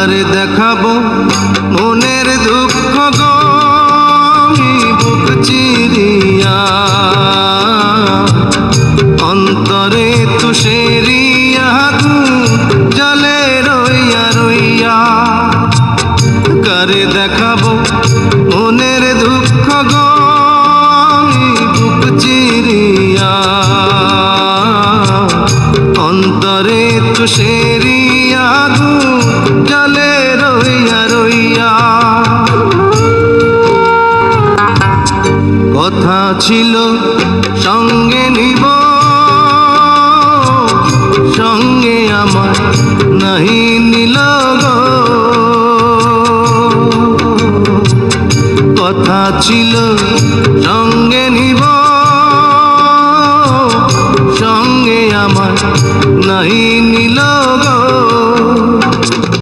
কারে দেখাবো মনের দুঃখ গো বুক চিরিয়া, অন্তরে তুষেরিয়া জলে রইয়া রইয়া। কারে দেখাবো মনের দুঃখ গো বুক চিরিয়া, অন্তরে তুষেরিয়া জলে রইয়া রইয়া। কথা ছিল সঙ্গে নিব, সঙ্গে আমার নাহি নিল গো। কথা ছিল সঙ্গে নিব, সঙ্গে আমার নাহি নিল গো।